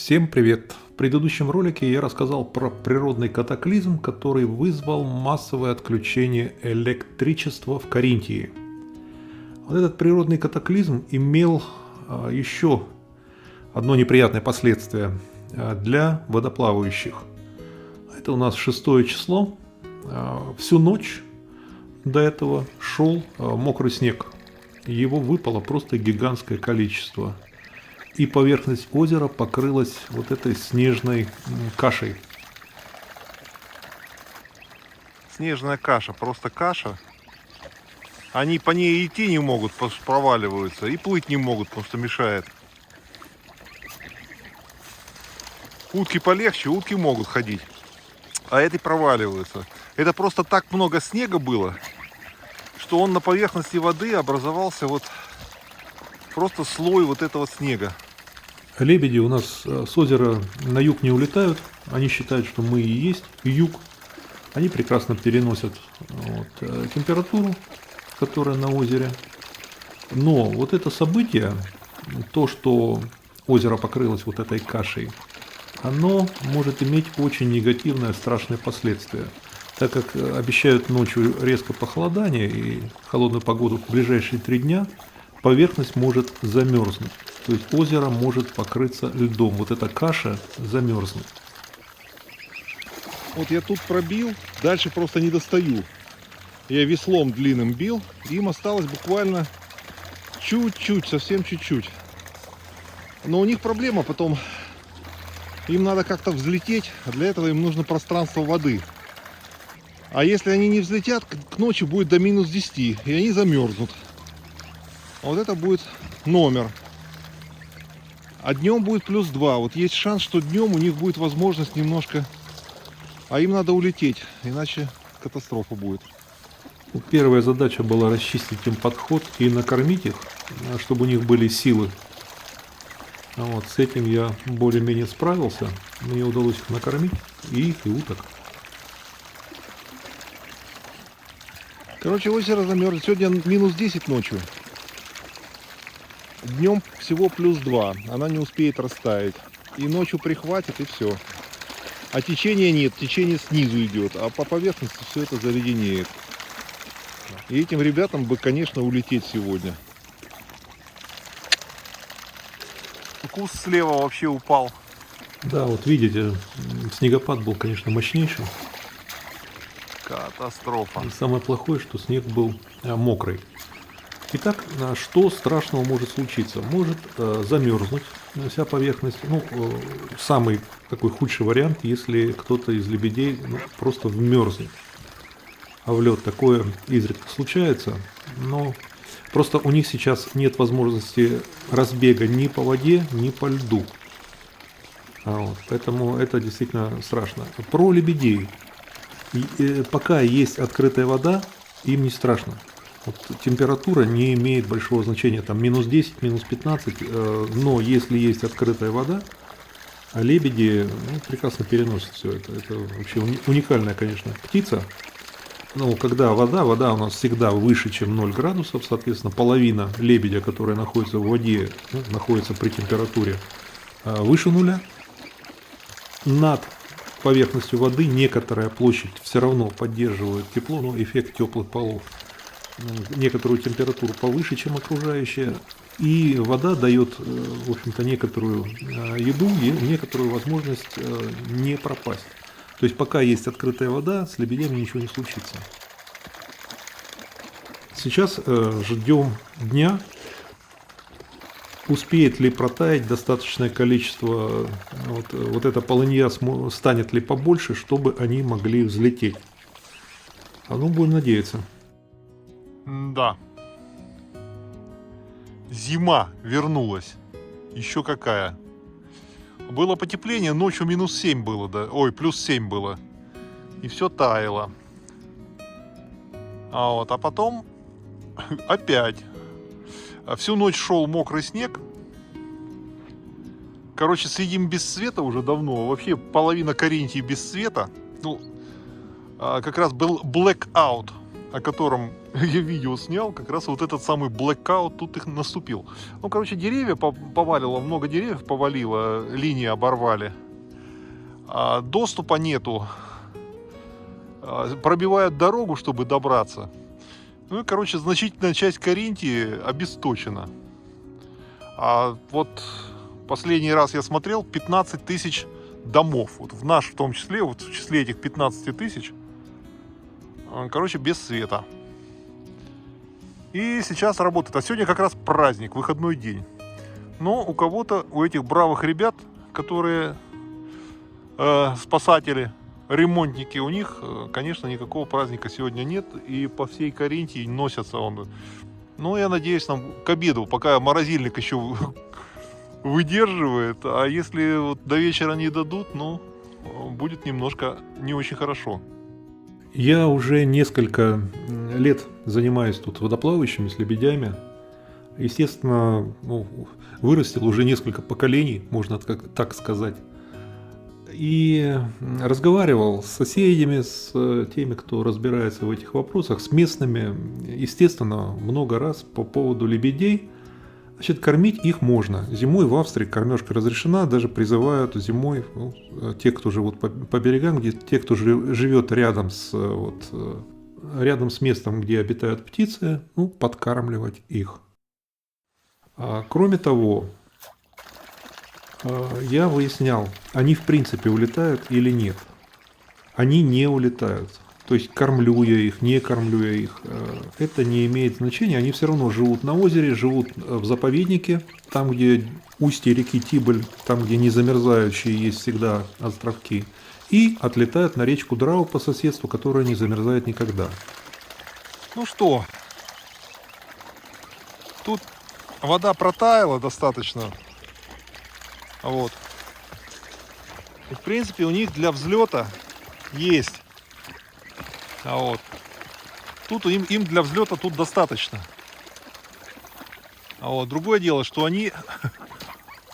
Всем привет! В предыдущем ролике я рассказал про природный катаклизм, который вызвал массовое отключение электричества в Каринтии. Вот этот природный катаклизм имел еще одно неприятное последствие для водоплавающих. Это у нас 6 число. Всю ночь до этого шел мокрый снег. Его выпало просто гигантское количество. И поверхность озера покрылась вот этой снежной кашей. Снежная каша, просто каша. Они по ней идти не могут, потому что проваливаются, и плыть не могут, потому что мешает. Утки полегче, утки могут ходить, а эти проваливаются. Это просто так много снега было, что он на поверхности воды образовался вот просто слой вот этого снега. Лебеди у нас с озера на юг не улетают. Они считают, что мы и есть юг. Они прекрасно переносят температуру, которая на озере. Но вот это событие, то, что озеро покрылось вот этой кашей, оно может иметь очень негативное, страшное последствие. Так как обещают ночью резкое похолодание и холодную погоду в ближайшие 3 дня, поверхность может замерзнуть. То есть озеро может покрыться льдом. Вот эта каша замерзнет. Вот я тут пробил, дальше просто не достаю. Я веслом длинным бил, им осталось буквально чуть-чуть, совсем чуть-чуть. Но у них проблема потом, им надо как-то взлететь, а для этого им нужно пространство воды. А если они не взлетят, к ночи будет до минус 10, и они замерзнут. Вот это будет номер. А днем будет плюс 2. Вот есть шанс, что днем у них будет возможность немножко... А им надо улететь, иначе катастрофа будет. Первая задача была расчистить им подход и накормить их, чтобы у них были силы. Вот, с этим я более-менее справился. Мне удалось их накормить, и их, и уток. Короче, озеро замерзло. Сегодня минус 10 ночью. Днем всего плюс 2. Она не успеет растаять. И ночью прихватит, и все. А течения нет. Течение снизу идет. А по поверхности все это заледенеет. И этим ребятам бы, конечно, улететь сегодня. Куст слева вообще упал. Да, вот видите, снегопад был, конечно, мощнейший. Катастрофа. И самое плохое, что снег был мокрый. Итак, что страшного может случиться? Может замерзнуть вся поверхность. Самый такой худший вариант, если кто-то из лебедей просто вмерзнет. А в лед такое изредка случается, но просто у них сейчас нет возможности разбега ни по воде, ни по льду. Поэтому это действительно страшно. Про лебедей. Пока есть открытая вода, им не страшно. Температура не имеет большого значения, там минус 10, минус 15, но если есть открытая вода, лебеди прекрасно переносят все это. Это вообще уникальная, конечно, птица. Когда вода у нас всегда выше, чем 0 градусов, соответственно, половина лебедя, которая находится в воде, находится при температуре выше нуля. Над поверхностью воды некоторая площадь все равно поддерживает тепло, эффект теплых полов. Некоторую температуру повыше, чем окружающая, и вода дает, в общем-то, некоторую еду и некоторую возможность не пропасть. То есть пока есть открытая вода, с лебедями ничего не случится. Сейчас ждем дня. Успеет ли протаять достаточное количество, вот эта полынья станет ли побольше, чтобы они могли взлететь. Будем надеяться. Да. Зима вернулась. Еще какая. Было потепление, ночью минус 7 было, да. Ой, плюс 7 было. И все таяло. А потом опять. Всю ночь шел мокрый снег. Короче, сидим без света уже давно. Вообще половина Каринтии без света. Как раз был blackout. о котором я видео снял, как раз вот этот самый blackout тут их наступил. Ну, короче, деревья повалило, много деревьев повалило, линии оборвали. А доступа нету. Пробивают дорогу, чтобы добраться. Ну и, короче, значительная часть Каринтии обесточена. А вот последний раз я смотрел, 15 тысяч домов. Вот в наш, в том числе, вот в числе этих 15 тысяч, короче, без света. И сейчас работает. А сегодня как раз праздник, выходной день. Но у кого-то, у этих бравых ребят, которые спасатели, ремонтники, у них, конечно, никакого праздника сегодня нет. И по всей Каринтии носятся он. Ну, я надеюсь, нам к обеду, пока морозильник еще выдерживает. А если вот до вечера не дадут, ну, будет немножко не очень хорошо. Я уже несколько лет занимаюсь тут водоплавающими с лебедями. Естественно, ну, вырастил уже несколько поколений, можно так сказать. И разговаривал с соседями, с теми, кто разбирается в этих вопросах, с местными. Естественно, много раз по поводу лебедей. Значит, кормить их можно. Зимой в Австрии кормежка разрешена, даже призывают зимой, ну, те, кто живут по берегам, те, кто живет рядом с местом, где обитают птицы, ну, подкармливать их. Кроме того, я выяснял, они в принципе улетают или нет. Они не улетают. То есть кормлю я их, не кормлю я их, это не имеет значения. Они все равно живут на озере, живут в заповеднике, там, где устье реки Тиболь, там, где не замерзающие есть всегда островки, и отлетают на речку Драу по соседству, которая не замерзает никогда. Ну что, тут вода протаяла достаточно. Вот. И, в принципе, у них для взлета есть. А вот. Тут им для взлета тут достаточно. А вот. Другое дело, что они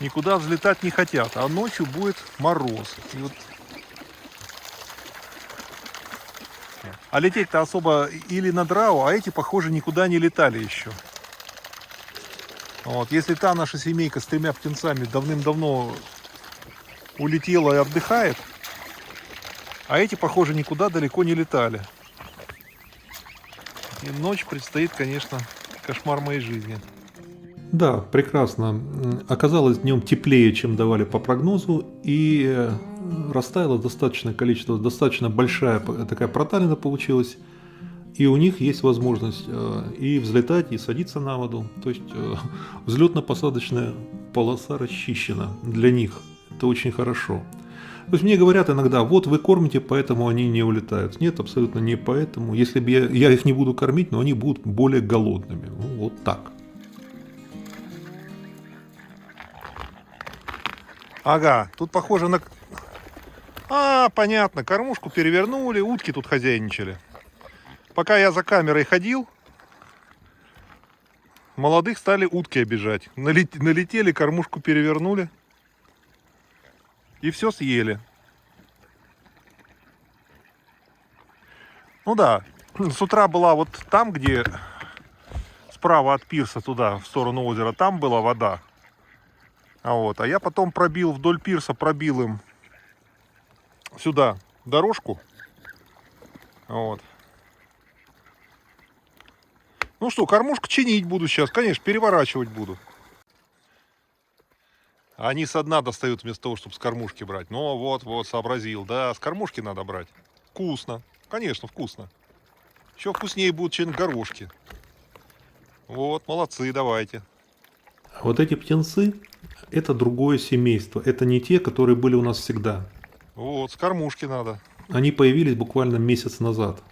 никуда взлетать не хотят. А ночью будет мороз. И вот... А лететь-то особо или на Драу, а эти, похоже, никуда не летали еще. Вот. Если та наша семейка с 3 птенцами давным-давно улетела и отдыхает, а эти, похоже, никуда далеко не летали. И ночь предстоит, конечно, кошмар моей жизни. Да, прекрасно. Оказалось днем теплее, чем давали по прогнозу, и растаяло достаточное количество, достаточно большая такая проталина получилась, и у них есть возможность и взлетать, и садиться на воду. То есть взлетно-посадочная полоса расчищена для них. Это очень хорошо. То есть мне говорят иногда, вот вы кормите, поэтому они не улетают. Нет, абсолютно не поэтому. Если бы я их не буду кормить, но они будут более голодными. Ну, вот так. Ага, тут похоже на... А, понятно, кормушку перевернули, утки тут хозяйничали. Пока я за камерой ходил, молодых стали утки обижать. Налетели, кормушку перевернули. И все съели. Ну да, с утра была вот там, где справа от пирса туда, в сторону озера, там была вода. А я потом пробил вдоль пирса, пробил им сюда дорожку. Вот. Ну что, кормушку чинить буду сейчас, конечно, переворачивать буду. Они со дна достают вместо того, чтобы с кормушки брать. Ну вот, сообразил. Да, с кормушки надо брать. Вкусно. Конечно, вкусно. Еще вкуснее будут, чем горошки. Вот, молодцы, давайте. Вот эти птенцы, это другое семейство. Это не те, которые были у нас всегда. Вот, с кормушки надо. Они появились буквально месяц назад.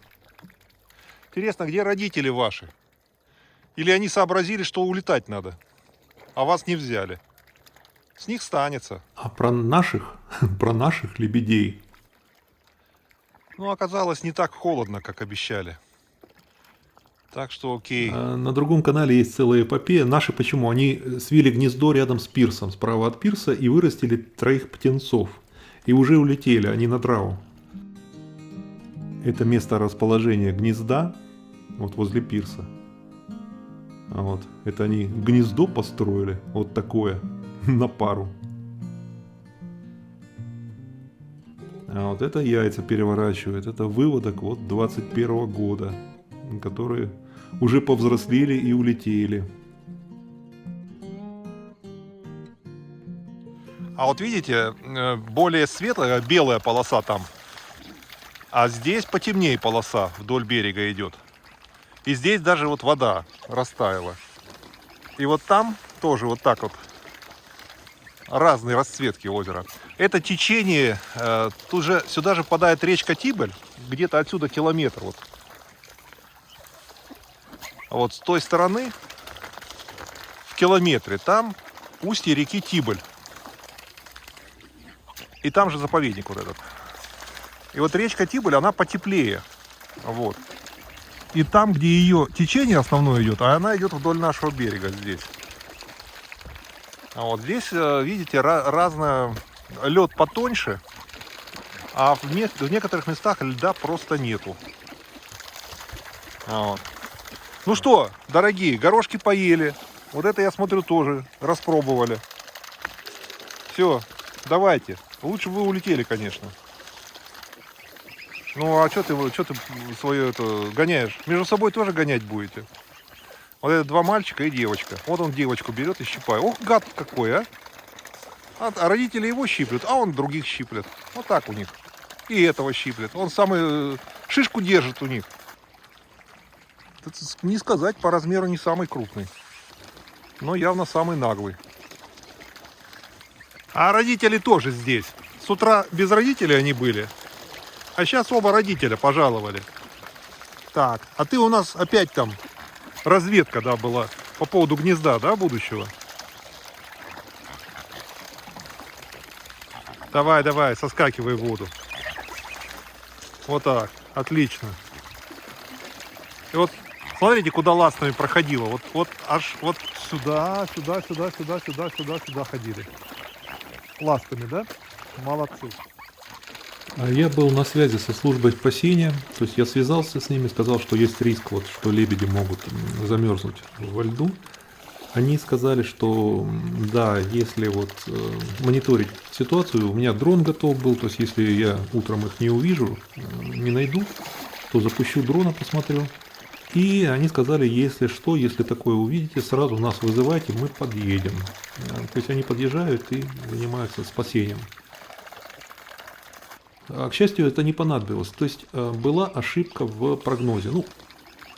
Интересно, где родители ваши? Или они сообразили, что улетать надо, а вас не взяли? С них станется. А про наших лебедей. Ну, оказалось, не так холодно, как обещали. Так что окей. На другом канале есть целая эпопея. Наши почему? Они свили гнездо рядом с пирсом, справа от пирса, и вырастили 3 птенцов. И уже улетели, они на Драу. Это место расположения гнезда. вот возле пирса. А вот, это они гнездо построили, вот такое, на пару. А вот это яйца переворачивают, это выводок вот 21-го года, которые уже повзрослели и улетели. А вот видите, более светлая, белая полоса там. А здесь потемнее полоса вдоль берега идет. И здесь даже вот вода растаяла. И вот там тоже вот так вот разные расцветки озера. Это течение, тут же сюда же впадает речка Тибель, где-то отсюда километр. Вот. А вот с той стороны, в километре, там устье реки Тибель. И там же заповедник вот этот. И вот речка Тибель, она потеплее. Вот. И там, где ее течение основное идет, а она идет вдоль нашего берега здесь. А вот здесь, видите, разное, лед потоньше, а в некоторых местах льда просто нету. Вот. Ну что, дорогие, горошки поели. Вот это, я смотрю, тоже распробовали. Все, давайте. Лучше бы вы улетели, конечно. Ну а что ты свое это гоняешь? Между собой тоже гонять будете. Вот это два мальчика и девочка. Вот он девочку берет и щипает. Ох, гад какой, а! А родители его щиплют, а он других щиплет. Вот так у них. И этого щиплет. Он самый шишку держит у них. Это, не сказать, по размеру не самый крупный. Но явно самый наглый. А родители тоже здесь. С утра без родителей они были. А сейчас оба родителя пожаловали. Так, а ты у нас опять там разведка, да, была по поводу гнезда, да, будущего? Давай, давай, соскакивай в воду. Вот так, отлично. И вот смотрите, куда ластами проходило. Вот аж вот сюда ходили. Ластами, да? Молодцы. Я был на связи со службой спасения, то есть я связался с ними, сказал, что есть риск, вот, что лебеди могут замерзнуть во льду. Они сказали, что да, если вот мониторить ситуацию, у меня дрон готов был, то есть если я утром их не увижу, не найду, то запущу дрона, посмотрю. И они сказали, если что, если такое увидите, сразу нас вызывайте, мы подъедем. То есть они подъезжают и занимаются спасением. К счастью, это не понадобилось. То есть была ошибка в прогнозе. Ну,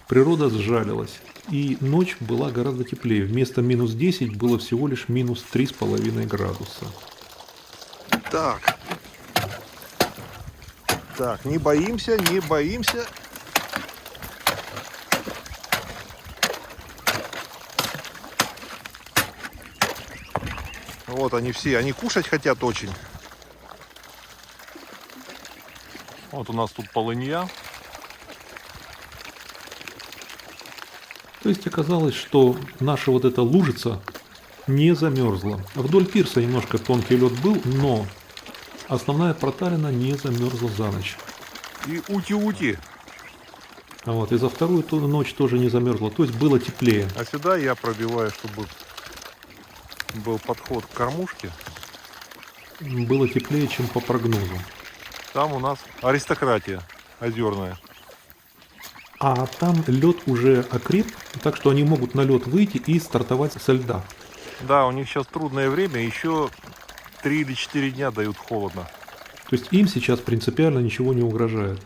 природа сжалилась. И ночь была гораздо теплее. Вместо минус 10 было всего лишь минус 3,5 градуса. Так. Так, не боимся, не боимся. Вот они все, они кушать хотят очень. Вот у нас тут полынья. То есть оказалось, что наша вот эта лужица не замерзла. Вдоль пирса немножко тонкий лед был, но основная проталина не замерзла за ночь. И ути-ути. Вот, и за вторую ночь тоже не замерзла. То есть было теплее. А сюда я пробиваю, чтобы был подход к кормушке. Было теплее, чем по прогнозу. Там у нас аристократия озерная. А там лед уже окреп, так что они могут на лед выйти и стартовать со льда. Да, у них сейчас трудное время, еще 3 или 4 дня дают холодно. То есть им сейчас принципиально ничего не угрожает.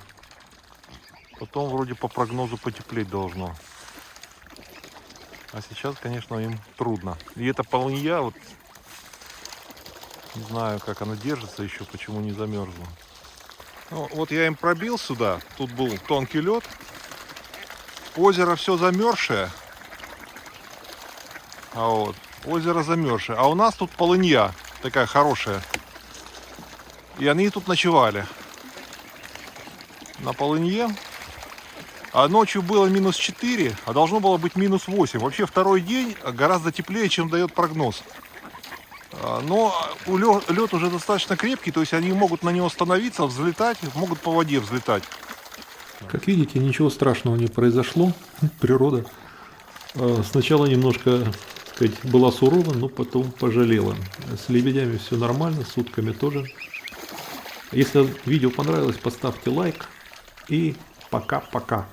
Потом вроде по прогнозу потеплеть должно. А сейчас, конечно, им трудно. И эта полынья, вот не знаю, как она держится еще, почему не замерзла. Ну, вот я им пробил сюда, тут был тонкий лед. Озеро все замерзшее. А вот, озеро замерзшее. А у нас тут полынья такая хорошая. И они тут ночевали. На полынье. А ночью было минус 4, а должно было быть минус 8. Вообще второй день гораздо теплее, чем дает прогноз. Но лед уже достаточно крепкий, то есть они могут на него становиться, взлетать, могут по воде взлетать. Как видите, ничего страшного не произошло. Природа сначала немножко, так сказать, была сурова, но потом пожалела. С лебедями все нормально, с утками тоже. Если видео понравилось, поставьте лайк и пока-пока.